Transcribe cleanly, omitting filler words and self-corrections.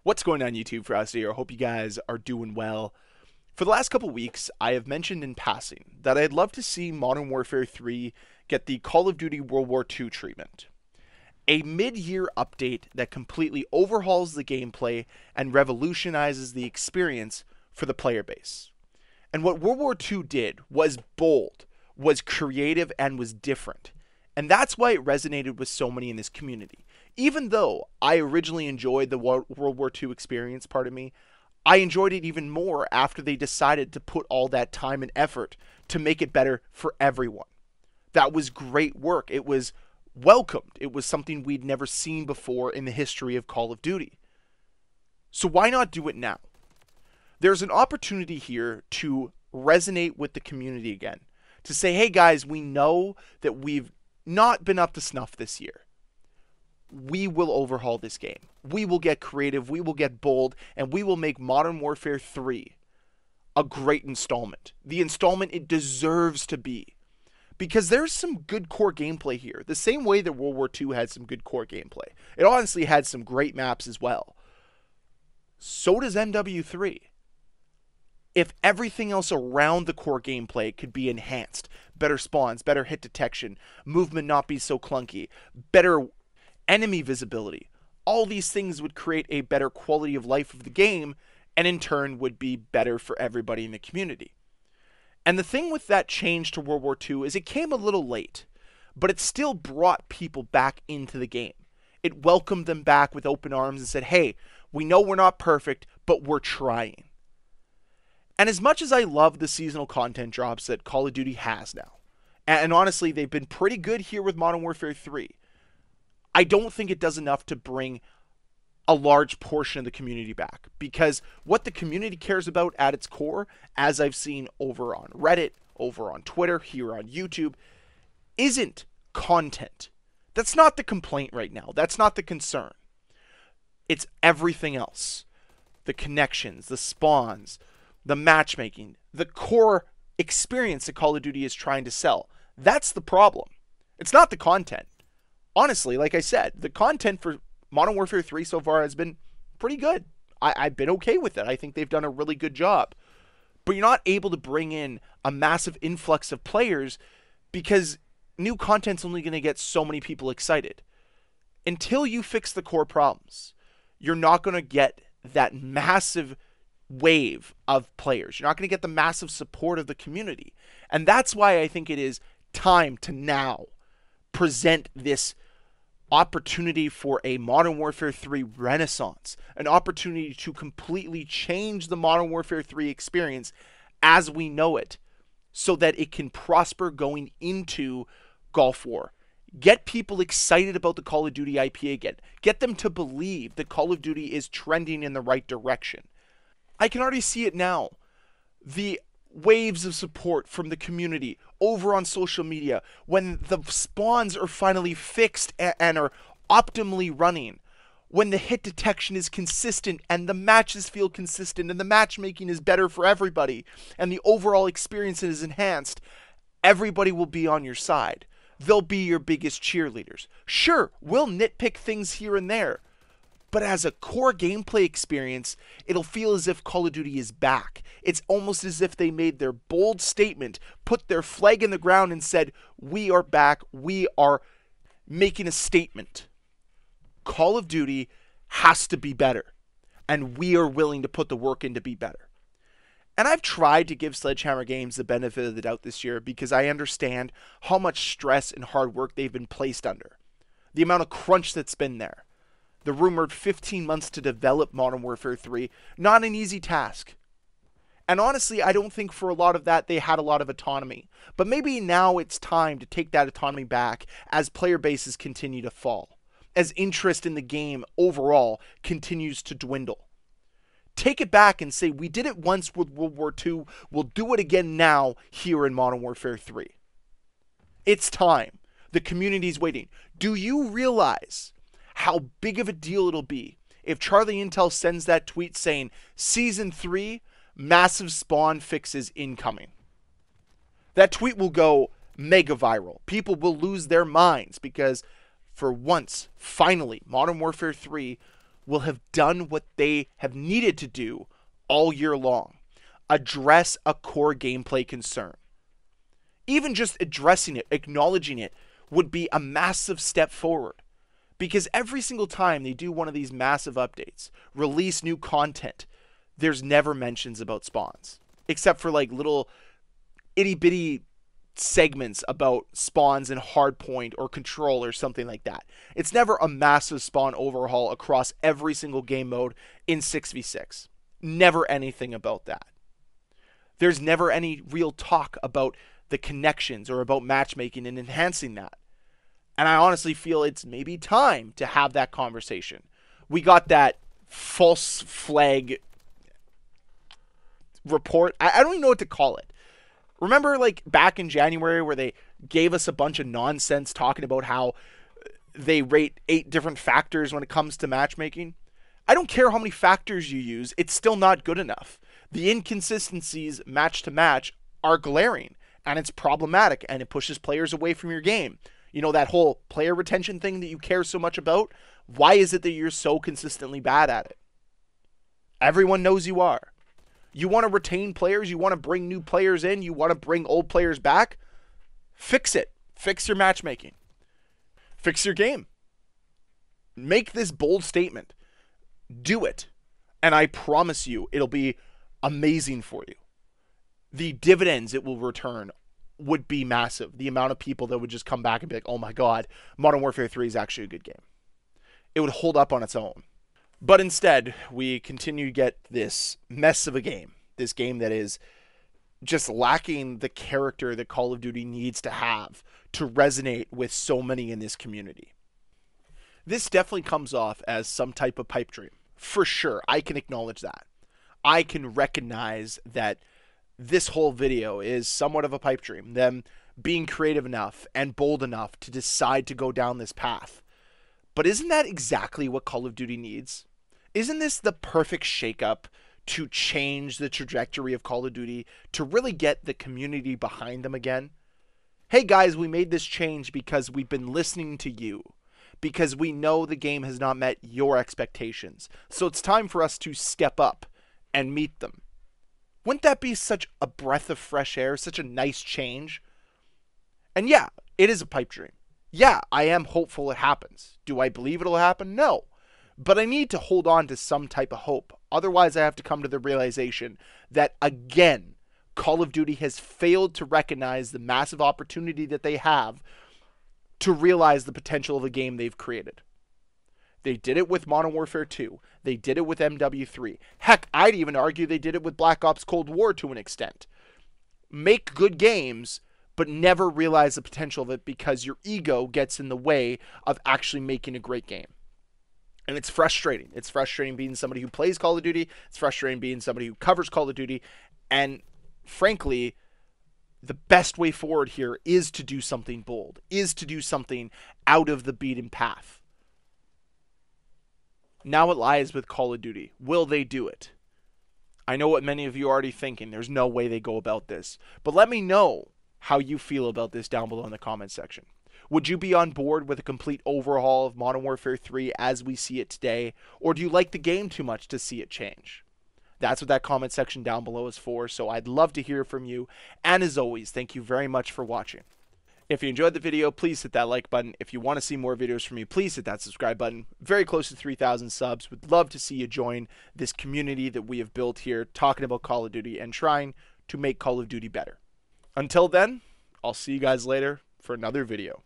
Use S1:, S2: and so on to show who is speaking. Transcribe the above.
S1: What's going on YouTube, Ferocity? I hope you guys are doing well. For the last couple weeks, I have mentioned in passing that I'd love to see Modern Warfare 3 get the Call of Duty World War II treatment. A mid-year update that completely overhauls the gameplay and revolutionizes the experience for the player base. And what World War II did was bold, was creative, and was different. And that's why it resonated with so many in this community. Even though I originally enjoyed the World War II experience, pardon me, I enjoyed it even more after they decided to put all that time and effort to make it better for everyone. That was great work. It was welcomed. It was something we'd never seen before in the history of Call of Duty. So why not do it now? There's an opportunity here to resonate with the community again. To say, hey guys, we know that we've not been up to snuff this year. We will overhaul this game. We will get creative, we will get bold, and we will make Modern Warfare 3 a great installment. The installment it deserves to be. Because there's some good core gameplay here. The same way that World War II had some good core gameplay. It honestly had some great maps as well. So does MW3. If everything else around the core gameplay could be enhanced, better spawns, better hit detection, movement not be so clunky, better enemy visibility, all these things would create a better quality of life of the game, and in turn would be better for everybody in the community. And the thing with that change to World War II is it came a little late, but it still brought people back into the game. It welcomed them back with open arms and said, hey, we know we're not perfect, but we're trying. And as much as I love the seasonal content drops that Call of Duty has now, and honestly, they've been pretty good here with Modern Warfare 3, I don't think it does enough to bring a large portion of the community back. Because what the community cares about at its core, as I've seen over on Reddit, over on Twitter, here on YouTube, isn't content. That's not the complaint right now. That's not the concern. It's everything else. The connections, the spawns, the matchmaking, the core experience that Call of Duty is trying to sell. That's the problem. It's not the content. Honestly, like I said, the content for Modern Warfare 3 so far has been pretty good. I've been okay with it. I think they've done a really good job. But you're not able to bring in a massive influx of players because new content's only going to get so many people excited. Until you fix the core problems, you're not going to get that massive wave of players. You're not going to get the massive support of the community. And that's why I think it is time to now present this opportunity for a Modern Warfare 3 renaissance, an opportunity to completely change the Modern Warfare 3 experience as we know it, so that it can prosper going into Gulf War. Get people excited about the Call of Duty IP again. Get them to believe that Call of Duty is trending in the right direction. I can already see it now. The waves of support from the community over on social media when the spawns are finally fixed and are optimally running, when the hit detection is consistent and the matches feel consistent and the matchmaking is better for everybody and the overall experience is enhanced, everybody will be on your side. They'll be your biggest cheerleaders. Sure, we'll nitpick things here and there, but as a core gameplay experience, it'll feel as if Call of Duty is back. It's almost as if they made their bold statement, put their flag in the ground and said, we are back, we are making a statement. Call of Duty has to be better, and we are willing to put the work in to be better. And I've tried to give Sledgehammer Games the benefit of the doubt this year because I understand how much stress and hard work they've been placed under. The amount of crunch that's been there. The rumored 15 months to develop Modern Warfare 3, not an easy task. And honestly, I don't think for a lot of that they had a lot of autonomy. But maybe now it's time to take that autonomy back as player bases continue to fall. As interest in the game overall continues to dwindle. Take it back and say, we did it once with World War II, we'll do it again now here in Modern Warfare 3. It's time. The community's waiting. Do you realize how big of a deal it'll be if Charlie Intel sends that tweet saying, Season 3, massive spawn fixes incoming? That tweet will go mega viral. People will lose their minds because for once, finally, Modern Warfare 3 will have done what they have needed to do all year long. Address a core gameplay concern. Even just addressing it, acknowledging it, would be a massive step forward. Because every single time they do one of these massive updates, release new content, there's never mentions about spawns. Except for like little itty bitty segments about spawns in hardpoint or control or something like that. It's never a massive spawn overhaul across every single game mode in 6v6. Never anything about that. There's never any real talk about the connections or about matchmaking and enhancing that. And I honestly feel it's maybe time to have that conversation. We got that false flag report. I don't even know what to call it. Remember like back in January where they gave us a bunch of nonsense talking about how they rate 8 different factors when it comes to matchmaking? I don't care how many factors you use, it's still not good enough. The inconsistencies match to match are glaring, and it's problematic, and it pushes players away from your game. You know, that whole player retention thing that you care so much about? Why is it that you're so consistently bad at it? Everyone knows you are. You want to retain players, you want to bring new players in, you want to bring old players back? Fix it. Fix your matchmaking. Fix your game. Make this bold statement. Do it. And I promise you, it'll be amazing for you. The dividends it will return would be massive. The amount of people that would just come back and be like, oh my god, Modern Warfare 3 is actually a good game. It would hold up on its own. But instead, we continue to get this mess of a game. This game that is just lacking the character that Call of Duty needs to have to resonate with so many in this community. This definitely comes off as some type of pipe dream. For sure, I can acknowledge that. I can recognize that this whole video is somewhat of a pipe dream. Them being creative enough and bold enough to decide to go down this path. But isn't that exactly what Call of Duty needs? Isn't this the perfect shakeup to change the trajectory of Call of Duty, to really get the community behind them again? Hey guys, we made this change because we've been listening to you. Because we know the game has not met your expectations. So it's time for us to step up and meet them. Wouldn't that be such a breath of fresh air, such a nice change? And yeah, it is a pipe dream. Yeah, I am hopeful it happens. Do I believe it'll happen? No. But I need to hold on to some type of hope. Otherwise, I have to come to the realization that, again, Call of Duty has failed to recognize the massive opportunity that they have to realize the potential of the game they've created. They did it with Modern Warfare 2. They did it with MW3. Heck, I'd even argue they did it with Black Ops Cold War to an extent. Make good games, but never realize the potential of it because your ego gets in the way of actually making a great game. And it's frustrating. It's frustrating being somebody who plays Call of Duty. It's frustrating being somebody who covers Call of Duty. And frankly, the best way forward here is to do something bold, is to do something out of the beaten path. Now it lies with Call of Duty. Will they do it? I know what many of you are already thinking. There's no way they go about this. But let me know how you feel about this down below in the comment section. Would you be on board with a complete overhaul of Modern Warfare 3 as we see it today? Or do you like the game too much to see it change? That's what that comment section down below is for, so I'd love to hear from you. And as always, thank you very much for watching. If you enjoyed the video, please hit that like button. If you want to see more videos from me, please hit that subscribe button. Very close to 3,000 subs. Would love to see you join this community that we have built here, talking about Call of Duty and trying to make Call of Duty better. Until then, I'll see you guys later for another video.